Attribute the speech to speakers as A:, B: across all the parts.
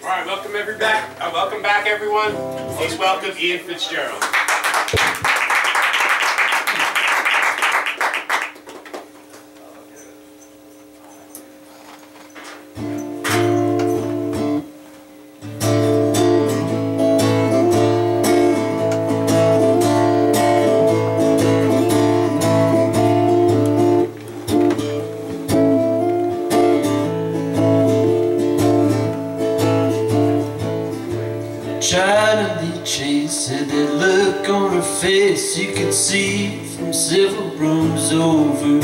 A: right, welcome back, everyone. Please welcome Ian Fitzgerald.
B: China Lee Chase had that look on her face you could see from several rooms over.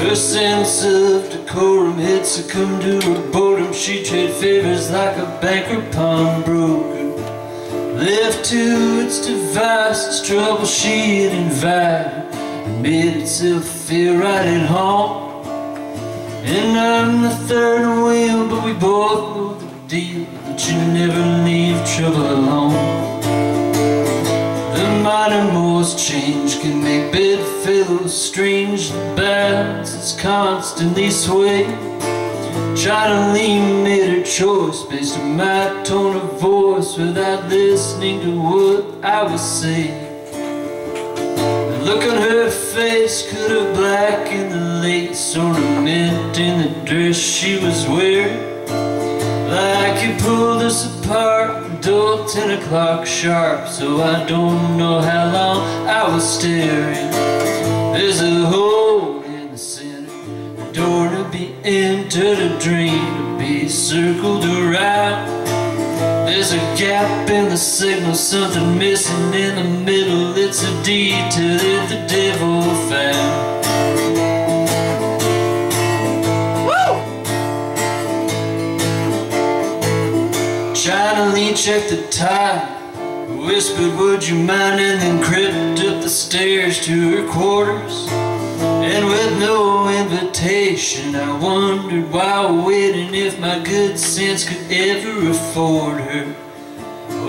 B: Her sense of decorum had succumbed to her boredom. She traded favors like a banker pawnbroker. Left to its devices, trouble she had invited and made itself feel right at home. And I'm the third wheel, but we both know the deal, that you never leave trouble alone. The minor-most change can make bedfellows strange. The balance is constantly swayed. China Lee made her choice based on my tone of voice, without listening to what I was saying. The look on her face could have blackened the lace ornament in the dress she was wearing. Like you pulled us apart until 10 o'clock sharp, so I don't know how long I was staring. There's a hole in the center, a door to be entered, a dream to be circled around. There's a gap in the signal, something missing in the middle. It's a detail that the devil found. China Lee checked the time, whispered, "Would you mind?" and then crept up the stairs to her quarters. And with no invitation, I wondered while waiting if my good sense could ever afford her.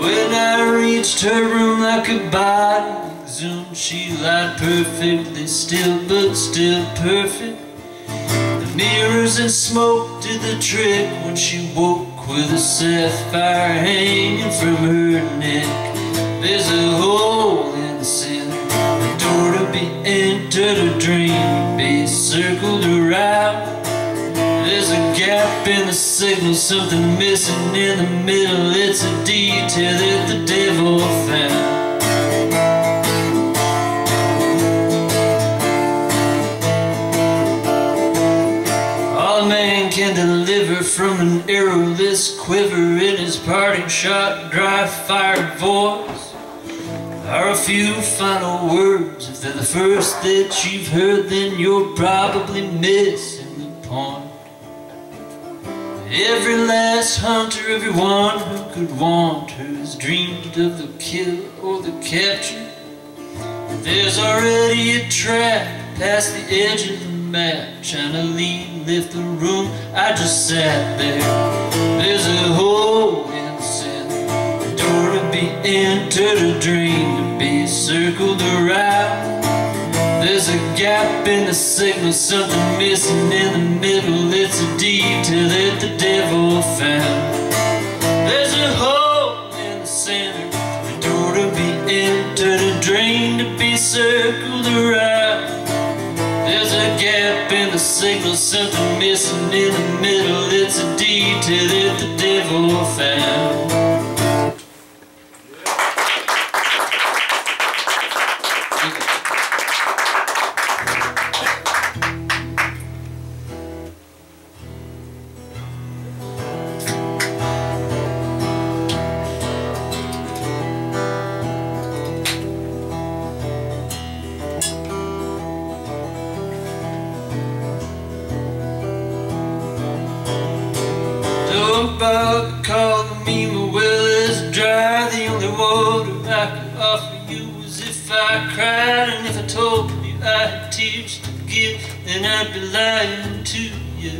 B: When I reached her room like a body exhumed, she lied perfectly still, but still perfect. The mirrors and smoke did the trick when she woke, with a sapphire hanging from her neck. There's a hole in the center, a door to be entered, a dream to be circled around. There's a gap in the signal, something missing in the middle. It's a detail that the devil found. Can deliver from an arrowless quiver in his parting shot, dry-fired voice are a few final words. If they're the first that you've heard, then you're probably missing the point. Every last hunter, everyone who could want her, has dreamed of the kill or the capture. There's already a trap past the edge of the map. China Lee left the room, I just sat there. There's a hole in the center, a door to be entered, a dream to be circled around. There's a gap in the signal, something missing in the middle. It's a detail that the devil found. There's a hole in the center, a door to be entered, a dream to be circled around. There's a gap in the signal, something missing in the middle. It's a detail that the devil found. About to call me, my well is dry. The only water I could offer you was if I cried. And if I told you I had tears to give, then I'd be lying to you.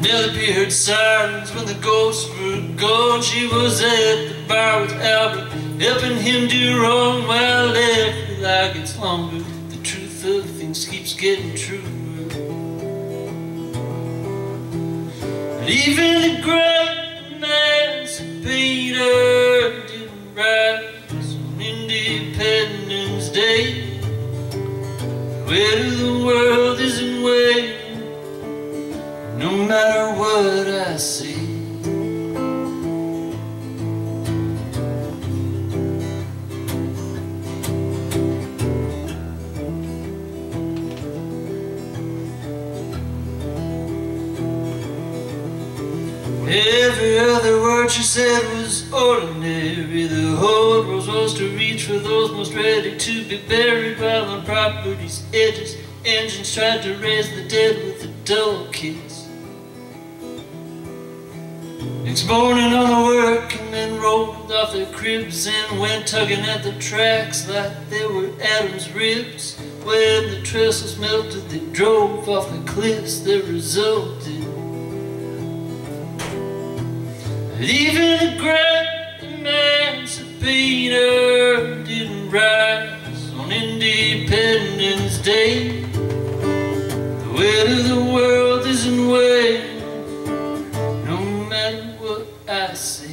B: Penelope heard sirens when the ghosts were gone. She was at the bar with Albert, helping him do wrong while every lie gets longer. The truth of things keeps getting truer. Even the great emancipator didn't rise on Independence Day. The weight of the world isn't weighing, no matter what I say. Every other word she said was ordinary. The whole rose was to reach for those most ready to be buried, while on property's edges engines tried to raise the dead with a dull kiss. Next morning all the working men rolled off their cribs and went tugging at the tracks like they were Adam's ribs. When the trestles melted, they drove off the cliffs that resulted. But even the great emancipator didn't rise on Independence Day. The weight of the world isn't weighing, no matter what I say.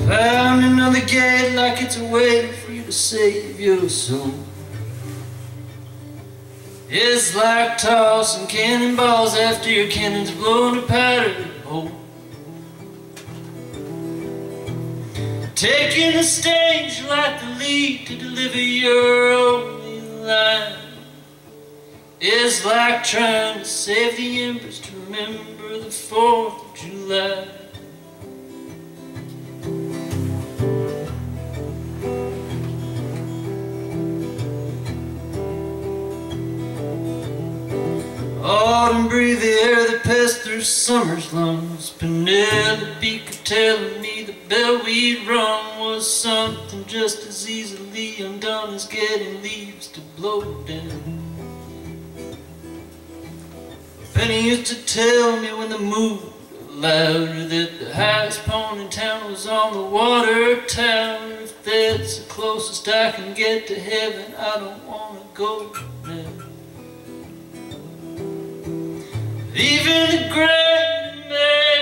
B: Pounding on the gate like it's a way for you to save your soul. It's like tossing cannonballs after your cannon's blown a powder hole. Taking the stage like the lead to deliver your only line. It's like trying to save the embers to remember the 4th of July. Autumn breathed the air that passed through summer's lungs. Penelope could tell me the bell we'd rung was something just as easily undone as getting leaves to blow down. Penny used to tell me when the moon louder that the highest point in town was on the water tower. If that's the closest I can get to heaven, I don't want to go now. Even the great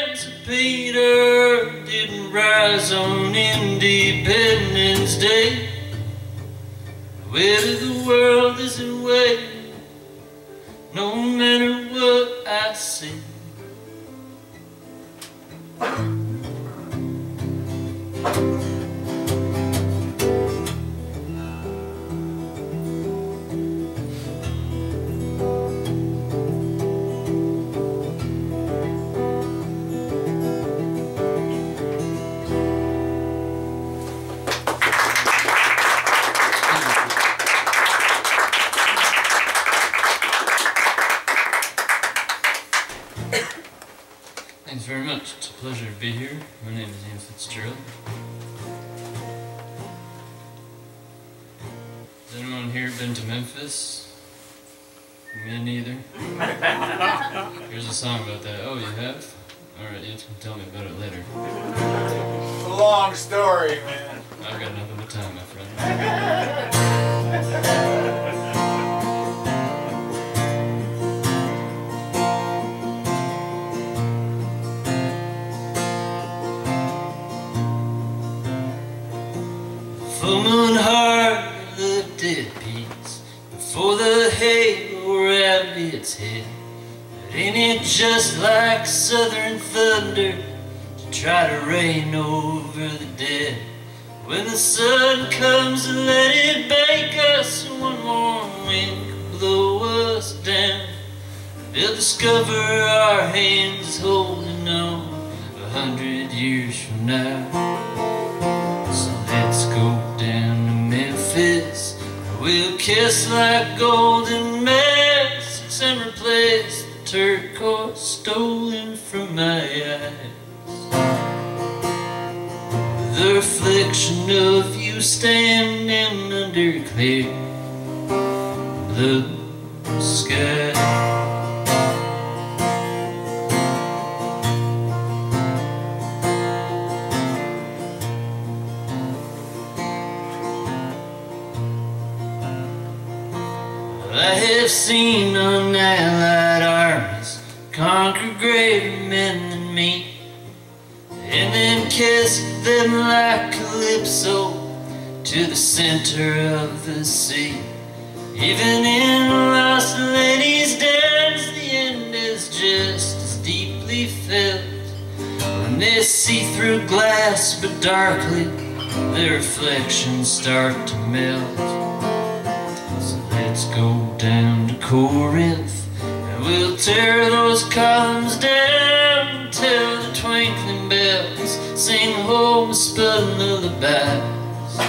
B: emancipator didn't rise on Independence Day. The weight of the world isn't weighing, no matter what I say. Thanks very much. It's a pleasure to be here. My name is Fitzgerald. Has anyone here been to Memphis? Me neither. Here's a song about that. Oh, you have? Alright, you can tell me about it later.
C: It's a long story, man.
B: I've got nothing but time, my friend. Full moon hard the dead peaks before the halo around its head. But ain't it just like southern thunder to try to reign over the dead? When the sun comes and let it bake us, one more wind can blow us down. They'll discover our hands holding on 100 years from now. So let's go down to Memphis, we'll kiss like golden masks and replace the turquoise stolen from my eyes with the reflection of you standing under clear blue sky. I have seen unallied armies conquer greater men than me, and then cast them like Calypso to the center of the sea. Even in Lost Lady's dance, the end is just as deeply felt when they see through glass, but darkly their reflections start to melt. So let's go down to Corinth, and we'll tear those columns down till the twinkling bells sing home a spun lullabies.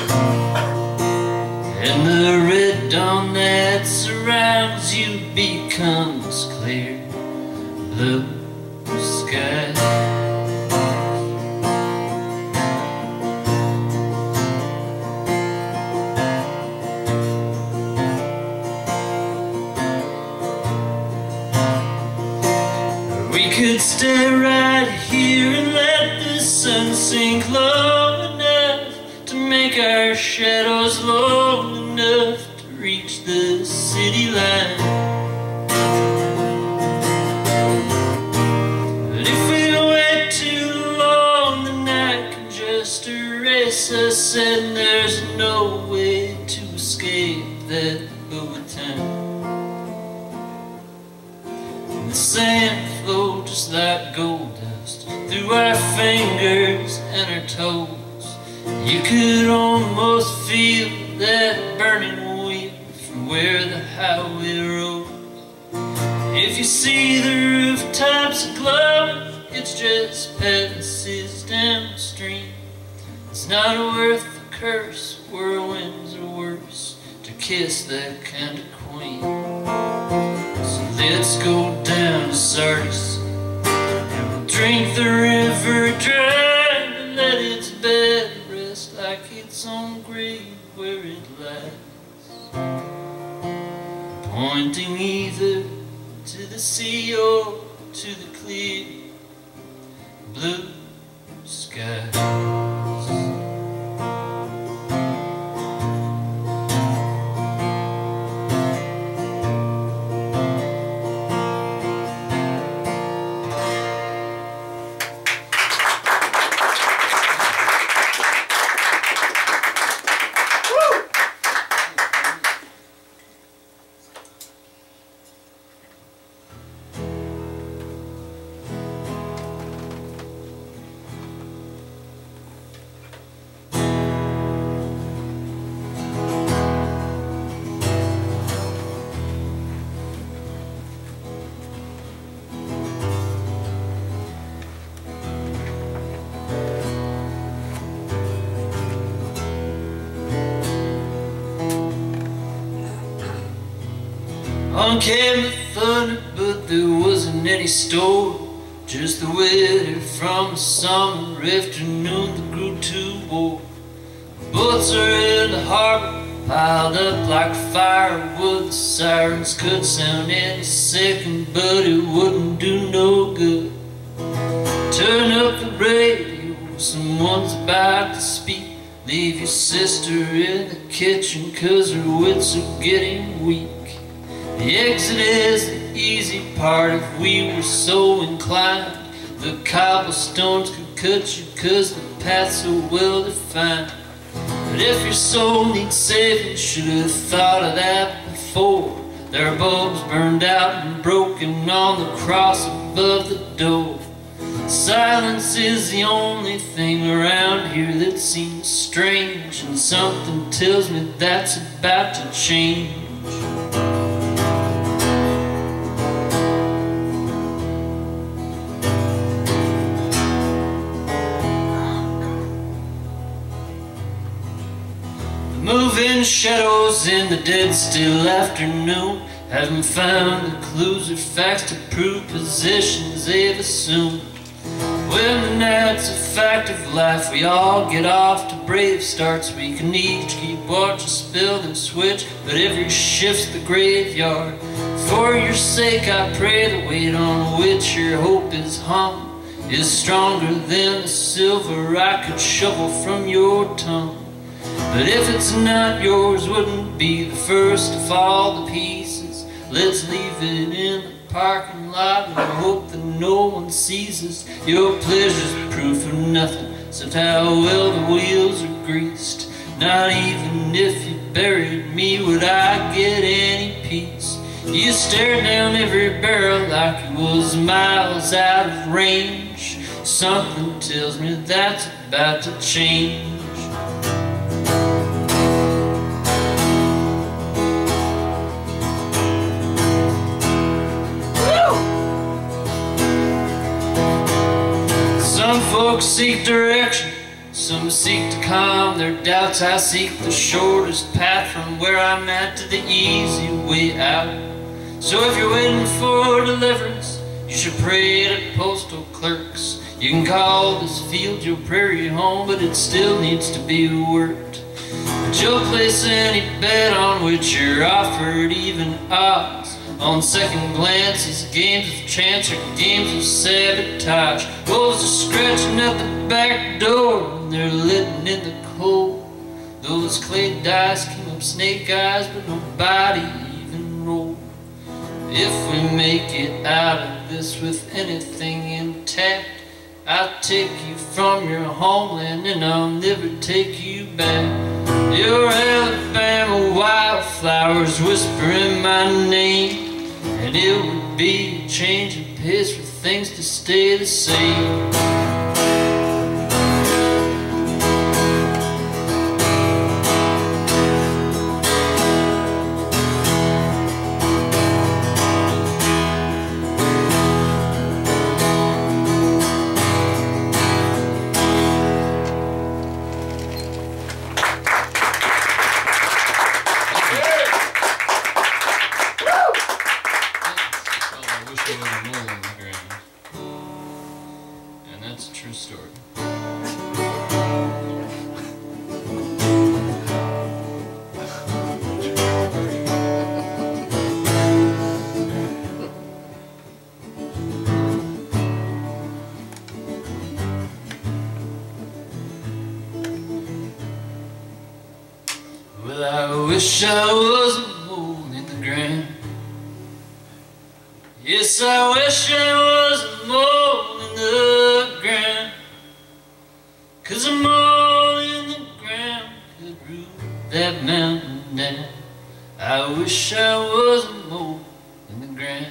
B: And the red dawn that surrounds you becomes clear blue sky. We could stay right here and let the sun sink low enough to make our shadows long enough to reach the city line. But if we wait too long, the night can just erase us, and there's no way to escape that overtime. And the sand flowed just like gold dust through our fingers and our toes. You could almost feel that burning wheel from where the highway rolls. If you see the rooftops glowing, it's just passes downstream. It's not worth the curse, whirlwinds are worse to kiss that kind of queen. So let's go down to Sardis, and we'll drink the river dry and let its bed rest like its own grave where it lies, pointing either to the sea or to the clear blue skies. On came the thunder, but there wasn't any storm, just the weather from a summer afternoon that grew too warm. Boats are in the harbor, piled up like firewood. The sirens could sound any second, but it wouldn't do no good. Turn up the radio, someone's about to speak. Leave your sister in the kitchen, 'cause her wits are getting weak. The exit is the easy part if we were so inclined. The cobblestones could cut you 'cause the path's so well defined. But if your soul needs saving, should have thought of that before. There are bulbs burned out and broken on the cross above the door. Silence is the only thing around here that seems strange, and something tells me that's about to change. Moving shadows in the dead still afternoon haven't found the clues or facts to prove positions they've assumed. When the night's a fact of life, we all get off to brave starts. We can each keep watch and spill and switch, but every shift's the graveyard. For your sake I pray the weight on which your hope is hung is stronger than the silver I could shovel from your tongue. But if it's not yours, wouldn't be the first to fall to pieces. Let's leave it in the parking lot and hope that no one sees us. Your pleasure's proof of nothing, except how well the wheels are greased. Not even if you buried me would I get any peace. You stared down every barrel like it was miles out of range. Something tells me that's about to change. Some folks seek direction, some seek to calm their doubts. I seek the shortest path from where I'm at to the easy way out. So if you're waiting for deliverance, you should pray to postal clerks. You can call this field your prairie home, but it still needs to be worked. But you'll place any bet on which you're offered even odds. On second glance, these games of chance are games of sabotage. Wolves are scratching at the back door and they're living in the cold. Those clay dice came up snake eyes, but nobody even rolled. If we make it out of this with anything intact, I'll take you from your homeland and I'll never take you back. Your Alabama wildflowers whispering my name, and it would be a change of pace for things to stay the same. And that's a true story. Well, I wish I was a mole in the ground. Yes, I wish I was a mole in the ground, 'cause a mole in the ground could root that mountain down. I wish I was a mole in the ground.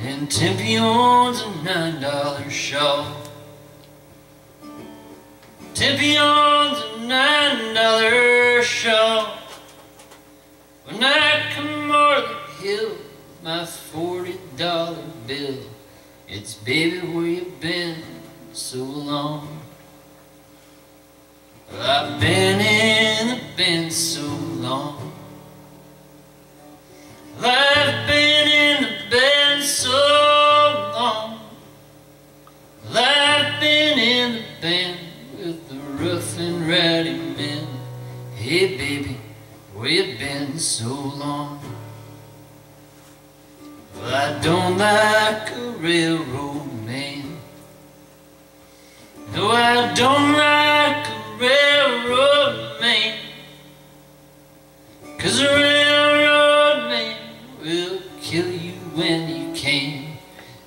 B: And Tempe owns a $9 shawl. Tempe owns a $9 shawl. When I come o'er the hill, my $40 bill, it's baby where you been so long. Well, I've been in the bin so long. Well, I've been in the bin so long. Well, I've been in the bin with the rough and rowdy men. Hey baby, where you been so long? Well, I don't like a railroad man. No, I don't like a railroad man, 'cause a railroad man will kill you when you can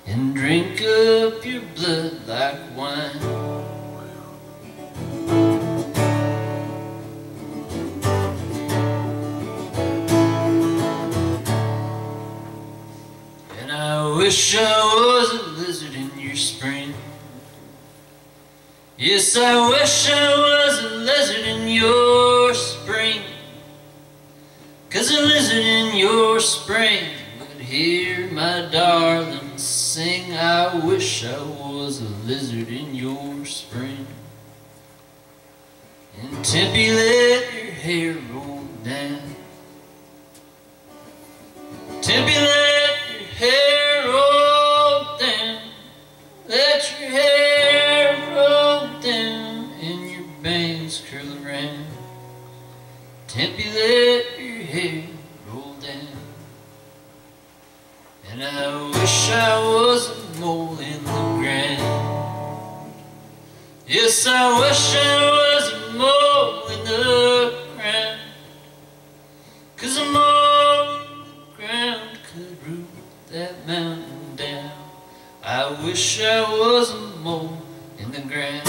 B: and drink up your blood like wine. I wish I was a lizard in your spring. Yes, I wish I was a lizard in your spring, 'cause a lizard in your spring would hear my darling sing. I wish I was a lizard in your spring. And Tempe, let your hair roll down. Tempe, let your hair roll down. Let your hair roll down and your bangs curl around. Tempe, let your hair roll down. And I wish I was a mole in the ground. Yes, I wish I was a mole 'cause a mole in the ground could root that mountain down. I wish I was a mole in the ground.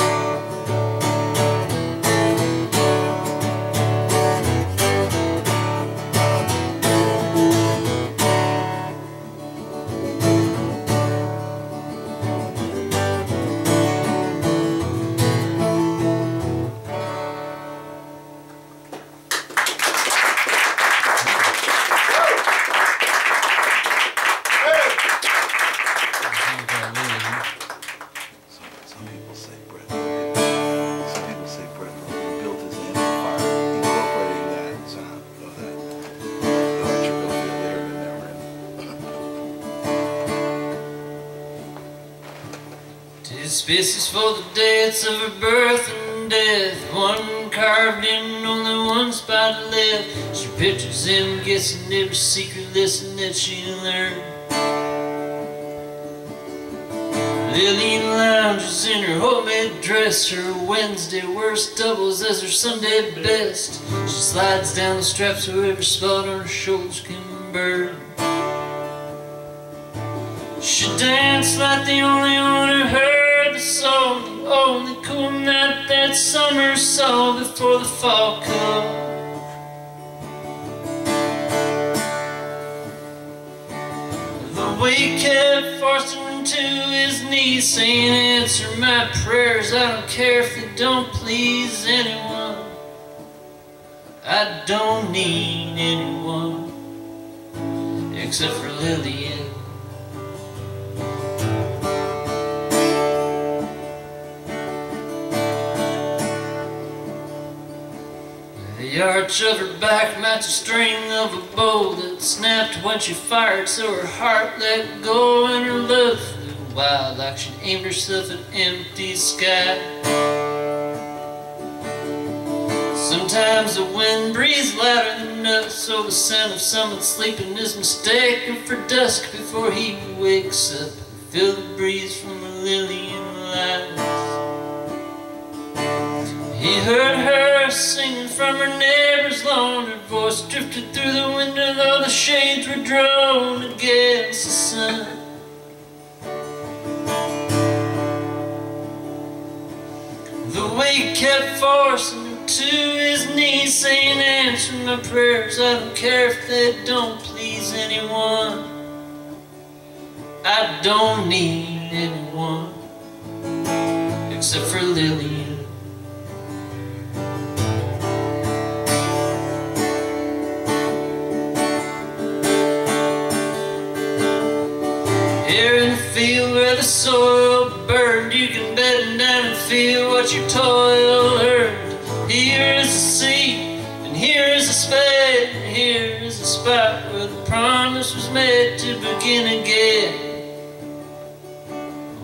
B: Spaces for the dates of her birth and death, one carved in, only one spot left. She pictures him guessing every secret lesson that she learned. Lillian lounges in her homemade dress, her Wednesday worst doubles as her Sunday best. She slides down the straps so every spot on her shoulders can burn. She danced like the only one who heard the song, the only cool night that summer saw before the fall come. The weight kept forcing him to his knees, saying, answer my prayers, I don't care if they don't please anyone. I don't need anyone except for Lillian. The arch of her back matched the string of a bow that snapped when she fired, so her heart let go and her love flew wild like she'd aimed herself at empty sky. Sometimes the wind breathes louder than us, so the sound of someone sleeping is mistaken for dusk before he wakes up and feel the breeze from a Lillian light. He heard her singing from her neighbor's lawn. Her voice drifted through the window though the shades were drawn against the sun. The weight kept forcing him to his knees, saying, answer my prayers, I don't care if they don't please anyone. I don't need anyone except for Lillian. Here in the field where the soil burned, you can bed down and feel what your toil earned. Here is the sea, and here is the spade, and here is the spot where the promise was made to begin again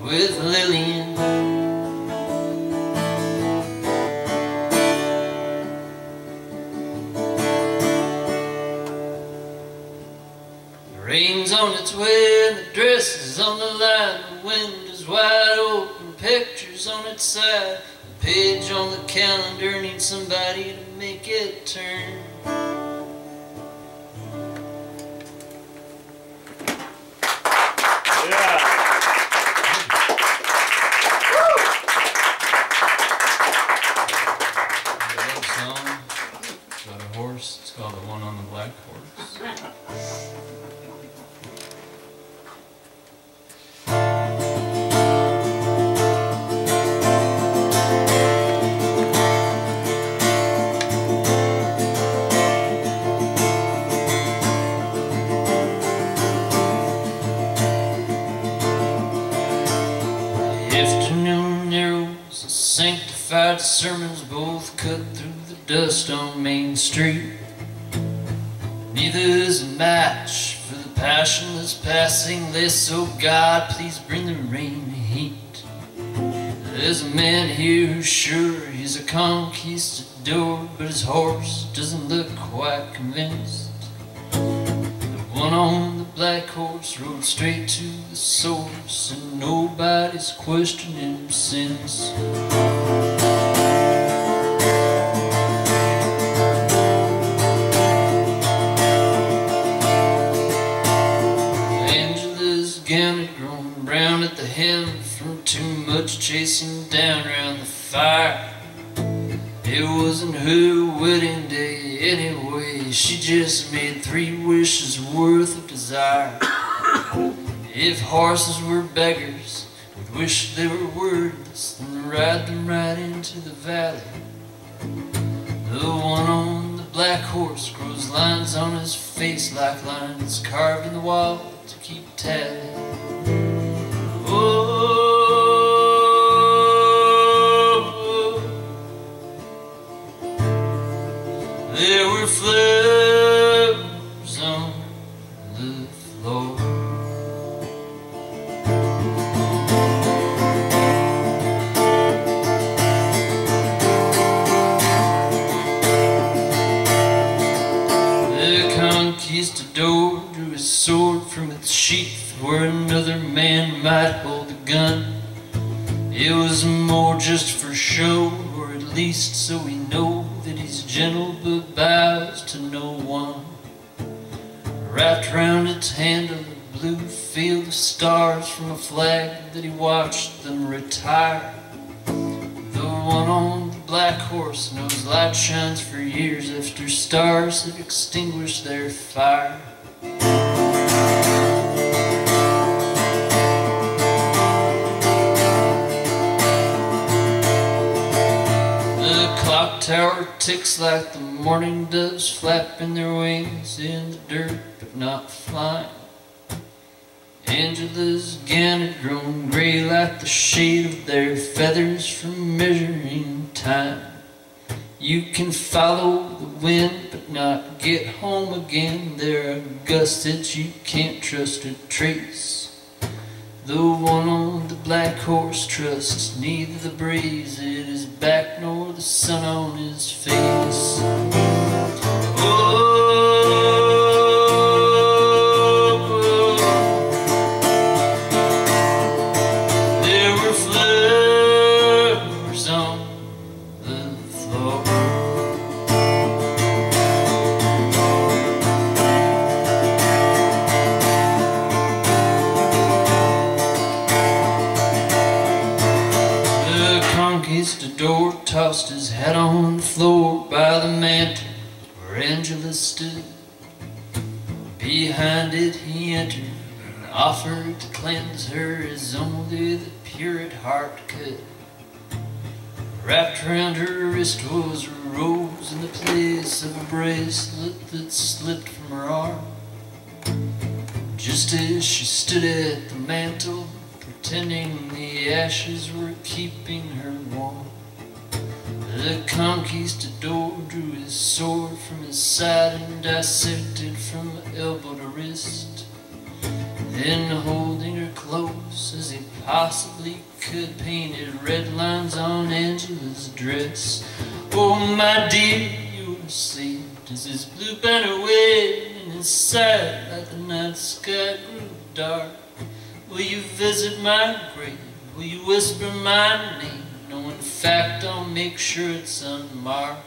B: with Lillian. The rain's on its way and the dress is on the line. The wind is wide open, pictures on its side. The page on the calendar needs somebody to make it turn.
A: Yeah.
B: That song, it's about a horse. It's called The One on the Black Horse. Afternoon arrows and sanctified sermons both cut through the dust on Main Street. Neither is a match for the passion that's passing this. Oh God, please bring the rain and heat. There's a man here who's sure he's a conquistador, but his horse doesn't look quite convinced. The one on the black horse rode straight to the source, and nobody's questioned him since. too much chasing down around the fire. It wasn't her wedding day anyway. She just made 3 wishes worth of desire. If horses were beggars, we'd wish they were wordless and ride them right into the valley. The one on the black horse grows lines on his face like lines carved in the wall to keep tally. Oh, there were flowers on the floor. The conquistador drew his sword from its sheath where another man might hold a gun. It was more just for show, or at least so we know that he's gentle but bows to no one. Wrapped round its handle a blue field of stars from a flag that he watched them retire. The one on the black horse knows light shines for years after stars have extinguished their fire. Clock tower ticks like the morning doves flapping their wings in the dirt but not flying. Angela's gown had grown grey like the shade of their feathers from measuring time. You can follow the wind but not get home again. There are gusts that you can't trust or trace. The one on the black horse trusts neither the breeze at his back nor the sun on his face. Oh, there were flowers on the floor. Conquistador tossed his hat on the floor by the mantel where Angela stood. Behind it he entered and offered to cleanse her as only the pure at heart could. Wrapped around her wrist was a rose in the place of a bracelet that slipped from her arm. Just as she stood at the mantel, pretending the ashes were keeping her warm, the conquistador drew his sword from his side and dissected from elbow to wrist. Then, holding her close as he possibly could, painted red lines on Angela's dress. Oh, my dear, you were asleep as his blue banner waved in his sight like the night sky grew dark. Will you visit my grave? Will you whisper my name? No, in fact, I'll make sure it's unmarked.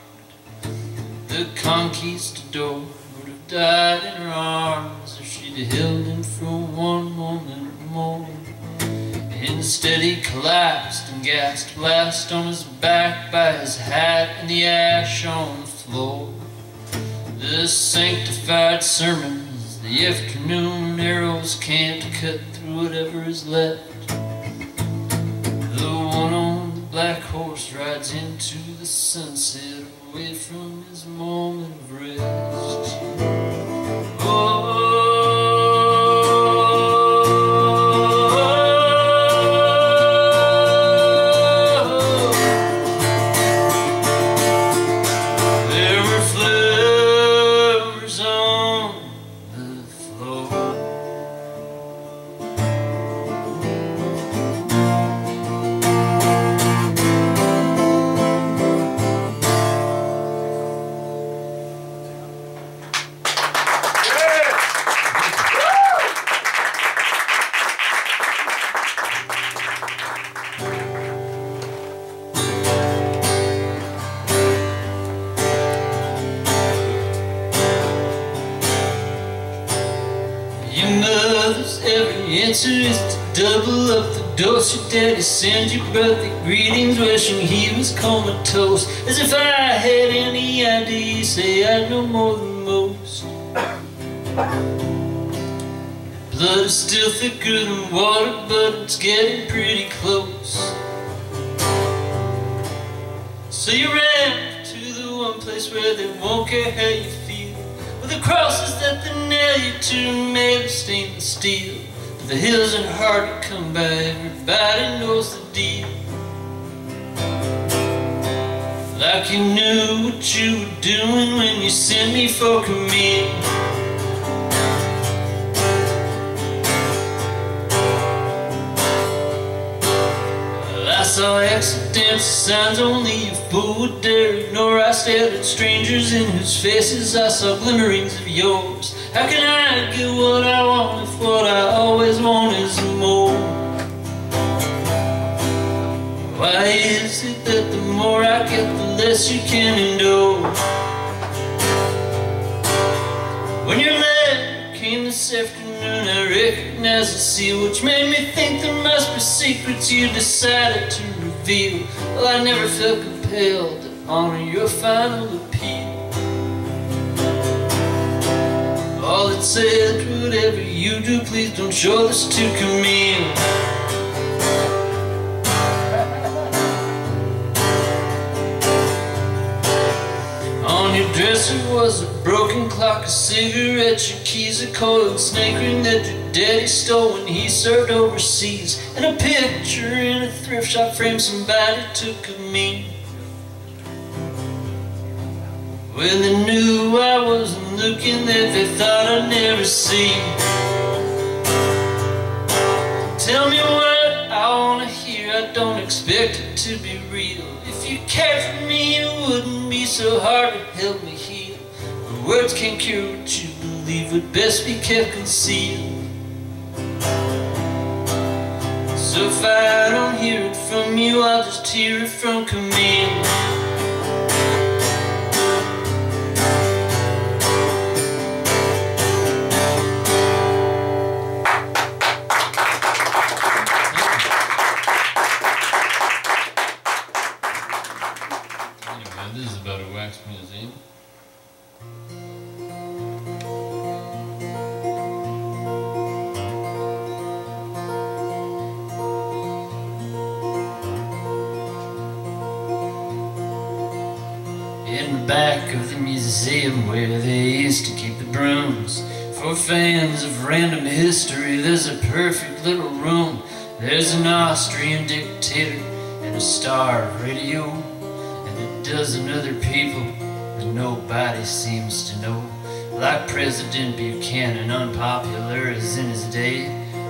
B: The conquistador would have died in her arms if she'd held him for one moment more. Instead, he collapsed and gasped last on his back by his hat and the ash on the floor. The sanctified sermons, the afternoon arrows can't cut through whatever is left. The one on the black horse rides into the sunset away from his moment of rest. Oh, there were flowers on the floor. Your mother's every answer is to double up the overdose. Your daddy sends you birthday greetings, wishing he was comatose. As if I had any idea, you say I know more than most. Blood is still thicker than water, but it's getting pretty close. So you ran to the one place where they won't care how you feel, with the crosses that they nail you to made of stainless steel. But the hills are hard to come by, everybody knows the deal. Like you knew what you were doing when you sent me for command. I saw accidents, signs only a fool would dare ignore. I stared at strangers in whose faces I saw glimmerings of yours. How can I get what I want if what I always want is more? Why is it that the more I get, the less you can endure? When your letter came this afternoon, I recognized the seal, which made me think there must be secrets you decided to reveal. Well, I never felt compelled to honor your final appeal. All it said, whatever you do, please don't show this to Camille. On your dresser was a broken clock, a cigarette, your keys, a coiled snake ring that your daddy stole when he served overseas, and a picture in a thrift shop frame somebody took of me. When they knew I wasn't looking, that they thought I'd never see. Tell me what I wanna hear, I don't expect it to be real. If you cared for me, it wouldn't be so hard to help me heal. But words can't cure what you believe, would best be kept concealed. So if I don't hear it from you, I'll just hear it from Camille. This is about a wax museum. In the back of the museum where they used to keep the brooms, for fans of random history, there's a perfect little room. There's an Austrian dictator and a star of radio, and a dozen other people that nobody seems to know, like President Buchanan, unpopular as in his day,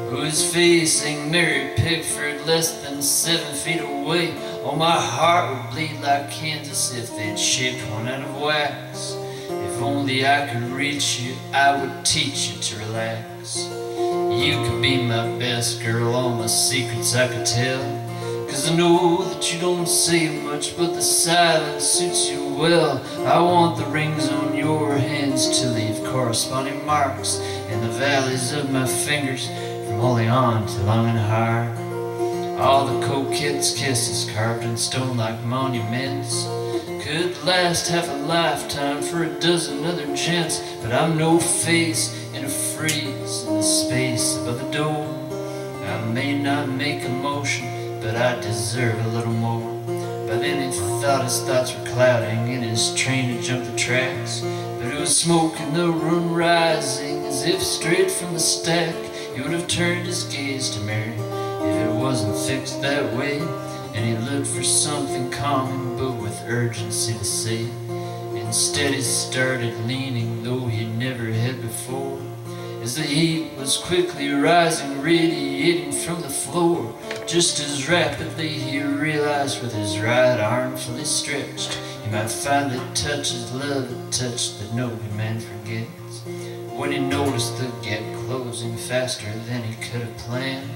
B: who is facing Mary Pickford less than 7 feet away. Oh, my heart would bleed like Kansas if they'd shaped one out of wax. If only I could reach you, I would teach you to relax. You could be my best girl, all my secrets I could tell, 'cause I know that you don't say much, but the silence suits you well. I want the rings on your hands to leave corresponding marks in the valleys of my fingers, from holding on to long and hard. All the coquette's kisses carved in stone like monuments could last half a lifetime for a dozen other gents. But I'm no face in a freeze in the space above the door. I may not make a motion, but I deserve a little more. By then he thought his thoughts were clouding in his train to jump the tracks, but it was smoke in the room rising as if straight from the stack. He would have turned his gaze to Mary if it wasn't fixed that way, and he looked for something calming but with urgency to say. Instead he started leaning, though he never had before, as the heat was quickly rising, radiating from the floor. Just as rapidly he realized, with his right arm fully stretched, he might finally touch his love, a touch that no man forgets. When he noticed the gap closing faster than he could have planned,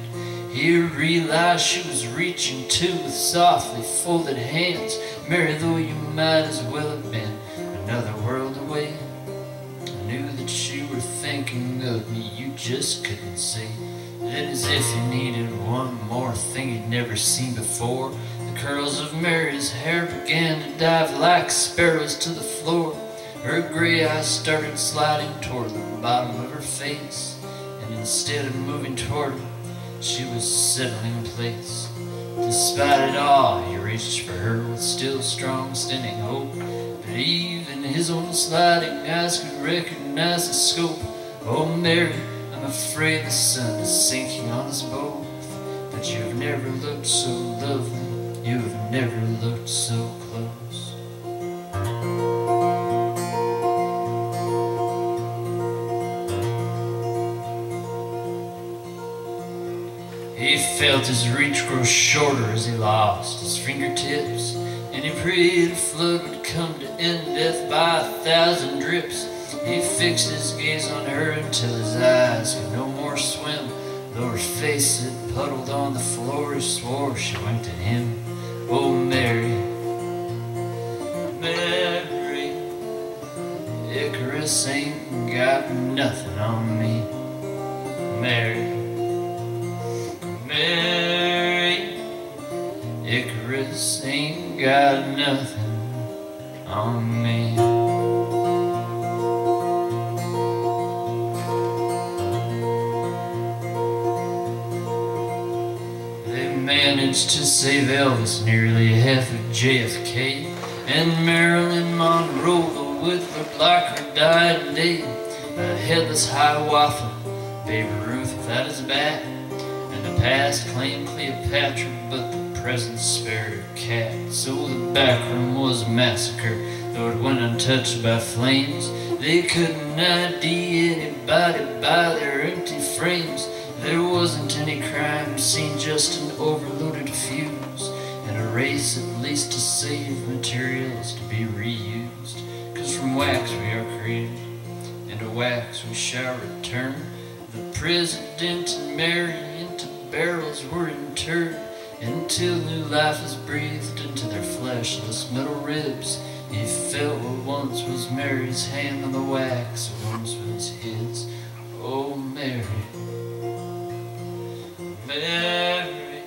B: he realized she was reaching too with softly folded hands. Mary, though you might as well have been another world away, I knew that you were thinking of me, you just couldn't see. Then as if he needed one more thing he'd never seen before, the curls of Mary's hair began to dive like sparrows to the floor. Her gray eyes started sliding toward the bottom of her face, and instead of moving toward him, she was settling in place. Despite it all, he reached for her with still strong standing hope, but even his own sliding eyes could recognize the scope. Oh Mary, I'm afraid the sun is sinking on us both, but you've never looked so lovely, you've never looked so close. He felt his reach grow shorter as he lost his fingertips, and he prayed a flood would come to end death by 1,000 drips. He fixed his gaze on her until his eyes could no more swim, though her face had puddled on the floor. He swore she winked at him. Oh Mary, Mary, Icarus ain't got nothing on me. Mary, Mary, Icarus ain't got nothing on me. They managed to save Elvis, nearly half of JFK, and Marilyn Monroe, the wit looked like her dying day. A headless Hiawatha, Babe Ruth without his bat, and the past claimed Cleopatra, but the present spared her cat. So the back room was a massacre, though it went untouched by flames. They couldn't ID anybody by their empty frames. There wasn't any crime scene, just an overloaded fuse, and a race at least to save materials to be reused. 'Cause from wax we are created, and to wax we shall return. The President and Mary into barrels were interred, until new life is breathed into their fleshless metal ribs. He felt what once was Mary's hand on the wax, what once was his. Oh Mary, Mary,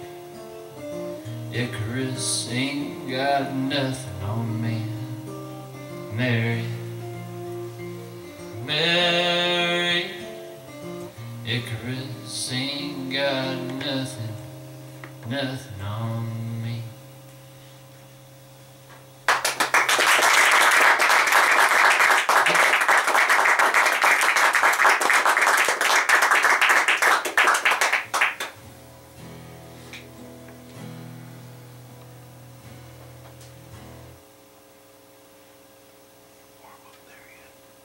B: Icarus ain't got nothing on me. Mary, Mary, Icarus ain't got nothing, nothing on me.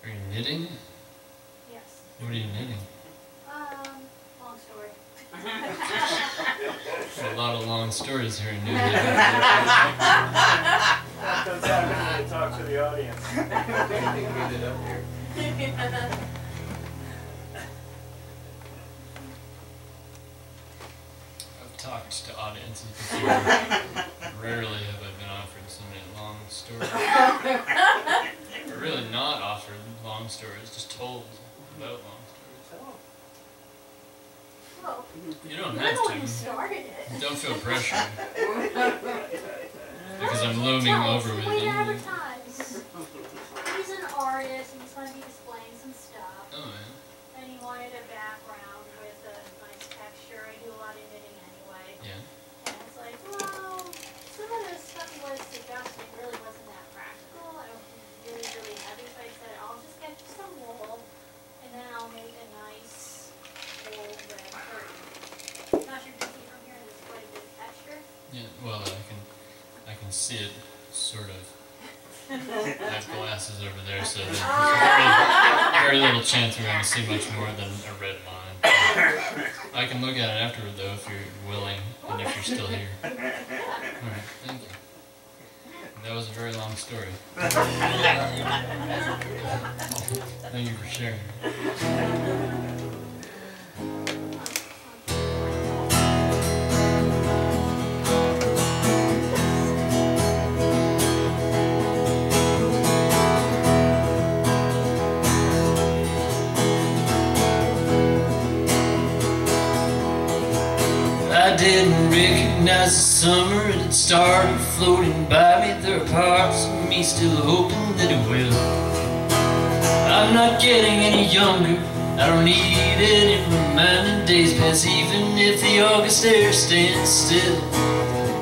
B: Are you knitting?
D: Yes.
B: What are you knitting?
D: Long story.
B: There's a lot of long stories here in New Haven.
C: That's how I talk to the audience. Get it up here.
B: I've talked to audiences before. Rarely have I been offered so many long stories. Or really not offered long stories, just told about long stories.
D: Well,
B: You don't
D: you're
B: have
D: the one who
B: to.
D: started it.
B: Don't feel pressure. Because I'm looming over with
D: Way to
B: you.
D: advertise. He's an artist and he's going to be displaying some stuff.
B: Oh, yeah.
D: And he wanted a background with a nice texture. I do a lot of knitting anyway.
B: Yeah.
D: And it's like, well, some of the stuff he was suggesting really wasn't that practical. I don't think it's really heavy. So I said, I'll just get you some wool and then I'll make a nice wool red curtain. I'm not sure if you can see from here, there's quite a bit of texture.
B: Yeah, well, I can see it sort of. I have glasses over there, so there's very little chance we're going to see much more than a red line. I can look at it afterward, though, if you're willing and if you're still here. Alright, thank you. That was a very long story. Thank you for sharing. I didn't recognize the summer and it started floating by me. There are parts of me still hoping that it will. I'm not getting any younger, I don't need any reminding. Days pass even if the August air stands still.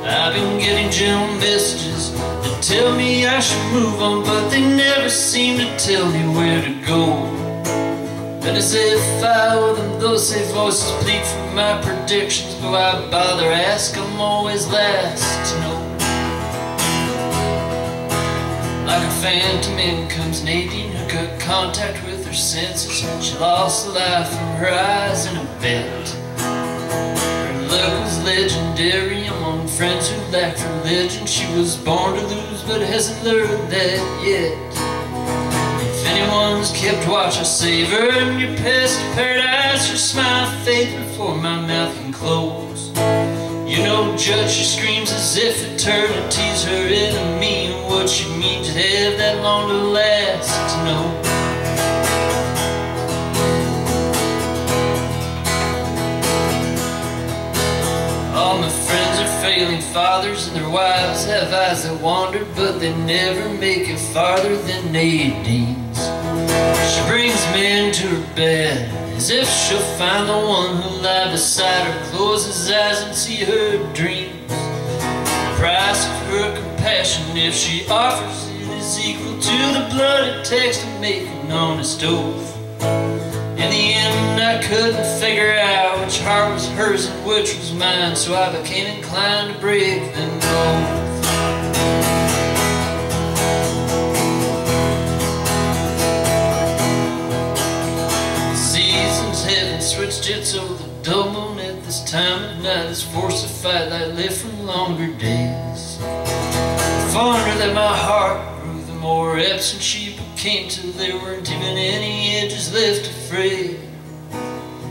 B: I've been getting gentle messages that tell me I should move on, but they never seem to tell me where to go. And as if I owe them, those same voices plead for my predictions, but why bother ask? I'm always last to know. Like a phantom in comes Nadine, who got contact with her senses. She lost the light from her eyes in a bed. Her look was legendary among friends who lacked religion. She was born to lose but hasn't learned that yet. If anyone's kept watch, I save her in your past paradise. Her smile fades before my mouth can close. You know, Judge, she screams as if eternity's her enemy, and what she means to have that long to last to know. All my friends are failing fathers, and their wives have eyes that wander, but they never make it farther than Nadine's. She brings men to her bed as if she'll find the one who'll lie beside her, close his eyes and see her dreams. The price of her compassion, if she offers it, is equal to the blood it takes to make an honest oath. In the end, I couldn't figure out which heart was hers and which was mine, so I became inclined to break them both. Switched it so the dull moon at this time of night is forced to fight like live from longer days. The fonder that my heart grew, the more absent she became, till there weren't even any edges left to fray.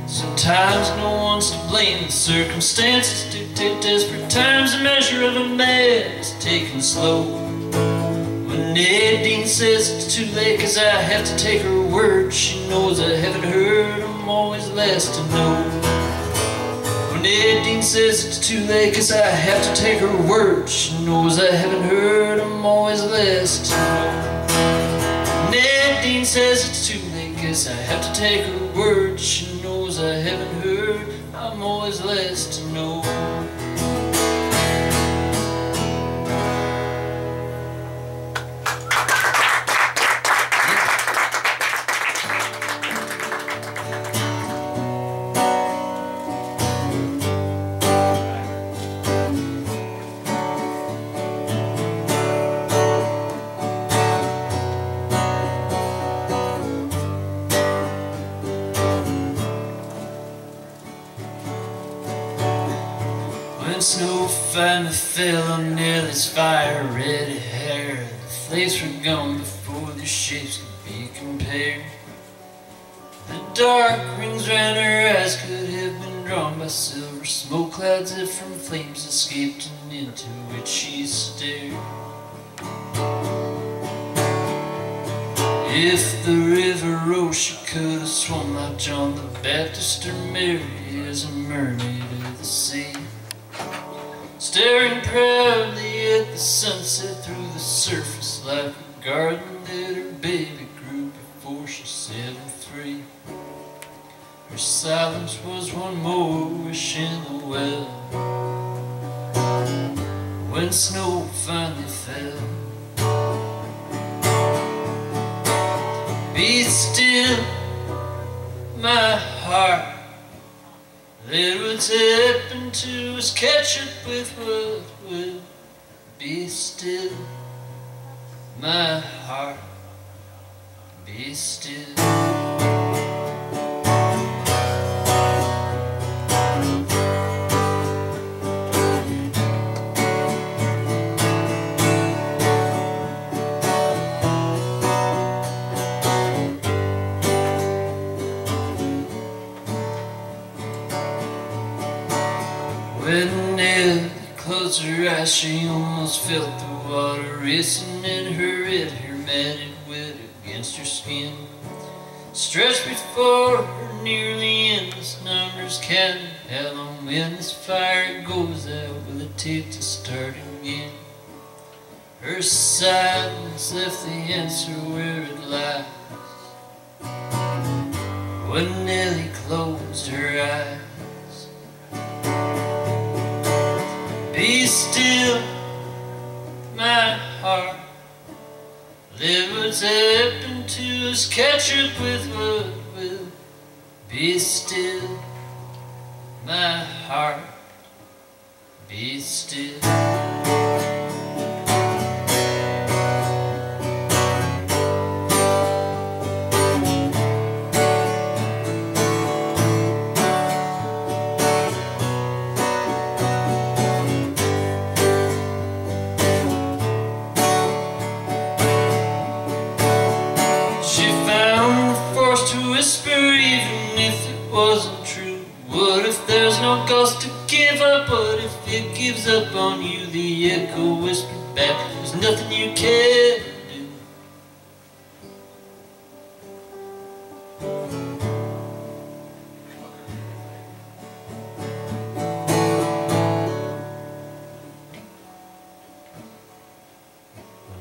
B: Sometimes no one's to blame, the circumstances dictate desperate times. The measure of a man is taken slow. When Nadine says it's too late, 'cause I have to take her word, she knows I haven't heard, I'm always last to know. When Nadine says it's too late, 'cause I have to take her word, she knows I haven't heard, I'm always last to know. Nadine says it's too late, 'cause I have to take her word, she knows I haven't heard, I'm always last to know. When snow finally fell on Nellie's fire-ready hair, the flakes were gone before the shapes could be compared. The dark rings round her eyes could have been drawn by silver smoke clouds that from flames escaped, and into which she stared. If the river rose, she could have swum like John the Baptist or Mary as a mermaid of the sea, staring proudly at the sunset through the surface like a garden that her baby grew before she set him free. Her silence was one more wish in the well. When snow finally fell, be still, my heart. Let what's happened to us catch up with what will. Be still, my heart. Be still. When Nellie closed her eyes, she almost felt the water racing in her red hair, matted wet against her skin. stretched before her, nearly endless numbers, counting how long when this fire goes out will it take to start again. Her silence left the answer where it lies. When Nellie closed her eyes, be still, my heart. Let what's happened to us catch up with what will. Be still, my heart. Be still. Wasn't true. What if there's no ghost to give up? What if it gives up on you? The echo whispered back, there's nothing you can do.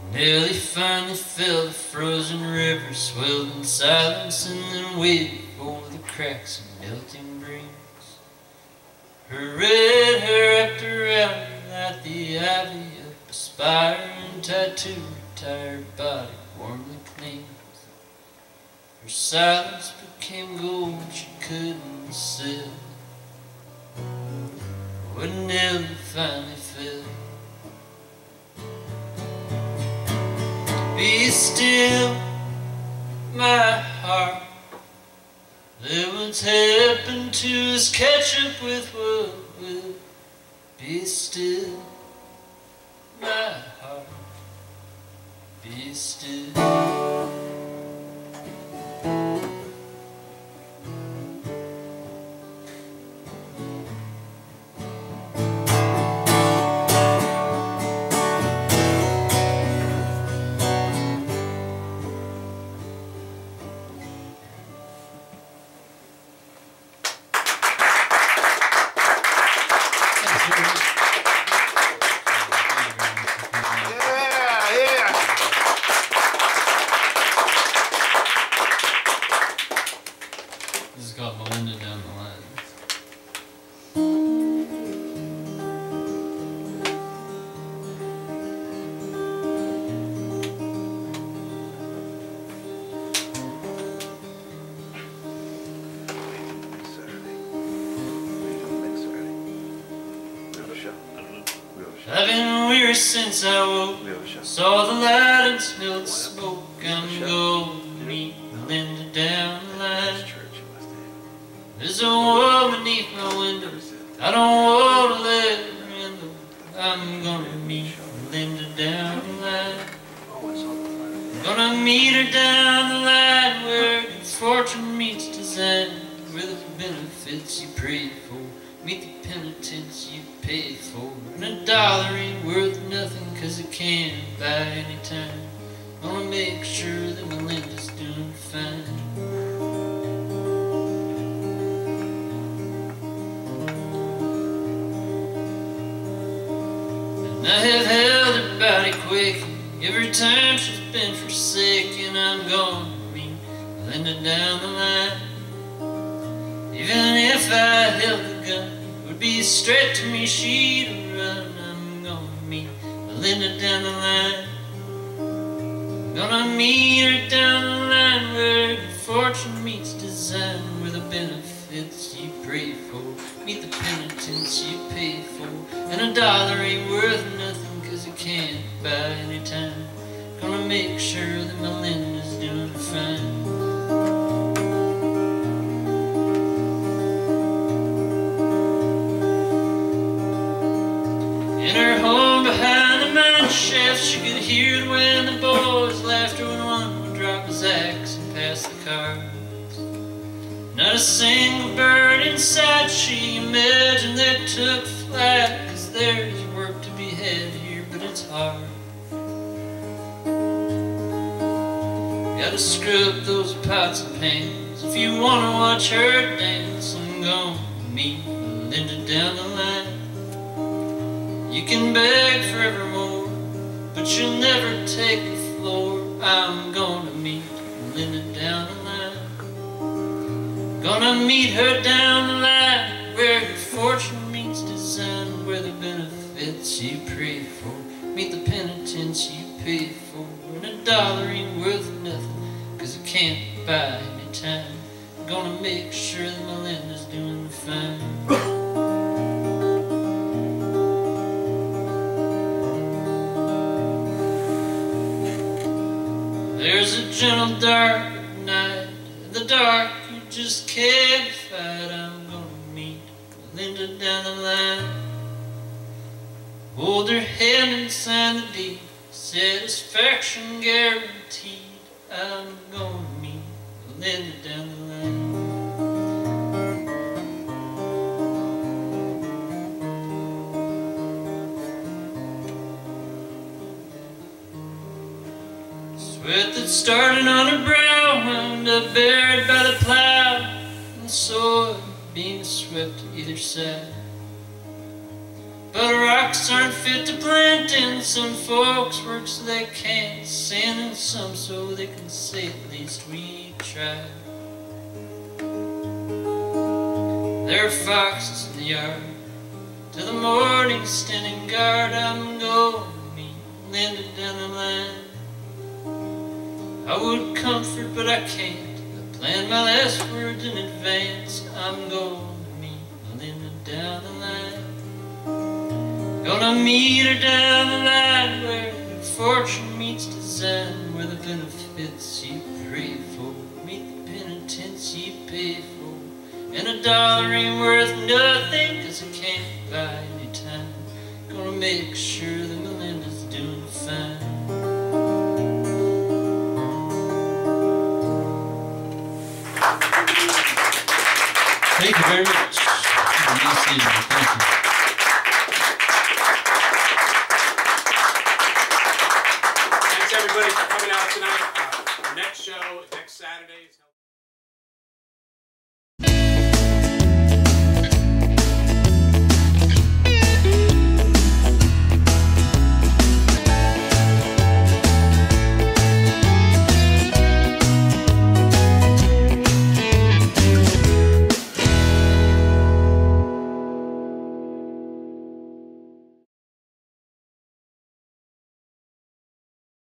B: When Nellie finally felt the frozen river swelled in silence and then waited over the cracks and melting brings. Her red hair wrapped around her like the ivy of a spire, and tied to her tired body warmly clings. Her silence became gold she couldn't sell. When Nellie finally fell, be still, my heart. Let what's happened to us catch up with what will. Be still, my heart. Be still. This is called Melinda Down the Line. I've been weary since I woke, saw the light and smelled the smoke. I'm going to meet Melinda down the line. There's a wall beneath my window, I don't want to let her in though. I'm gonna meet Melinda down the line. I'm gonna meet her down the line where good fortune meets design, where the benefits you prayed for meet the penitence you paid for. And a dollar ain't worth nothing 'cause it can't buy any time. Gonna make sure that Melinda's doing fine. I have held her body quaking every time she's been forsaken. I'm going to meet Melinda down the line. Even if I held the gun, it would be straight to me she'd run. I'm going to meet Melinda down the line. I'm gonna meet her down the line where good fortune meets design, where the benefits you pray for meet the penitence you pay for. And a dollar ain't worth nothing 'cause it can't buy any time. Gonna make sure that Melinda's doing fine. In her home behind the mine shaft, she could hear it when the boys laughed, or when one would drop his axe and pass the cards. Not a single bird inside she imagined that took flight, 'cause there's work to be had here, but it's hard. Gotta to scrub those pots and pans. If you wanna watch her dance, I'm gonna meet Linda down the line. You can beg forevermore, but you'll never take the floor. I'm gonna meet Linda down the line. Gonna meet her down the line, where your fortune meets design, where the benefits you pray for meet the penitence you pay for. And $1 ain't worth nothing, 'cause it can't buy any time. I'm gonna make sure that Melinda's doing fine. There's a gentle dark night, in the dark you just can't fight. I'm gonna meet Linda down the line. Hold her hand and sign the deed, satisfaction guaranteed. I'm gonna meet Linda down the line. Sweat that started on her brow wound up buried by the plow, and the soil being swept to either side. But rocks aren't fit to plant in. Some folks work so they can't sin, and some so they can say at least we tried. There are foxes in the yard, till the morning standing guard. I'm going to meet Linda down the line. I would comfort, but I can't. I planned my last words in advance. I'm going to meet Linda down the line. Gonna meet her down the line, where your fortune meets design, where the benefits you pray for meet the penitence you pay for. And $1 ain't worth nothing, 'cause it can't buy any time. Gonna make sure that Melinda's doing fine. Thank you very much. Nice evening. Thank you.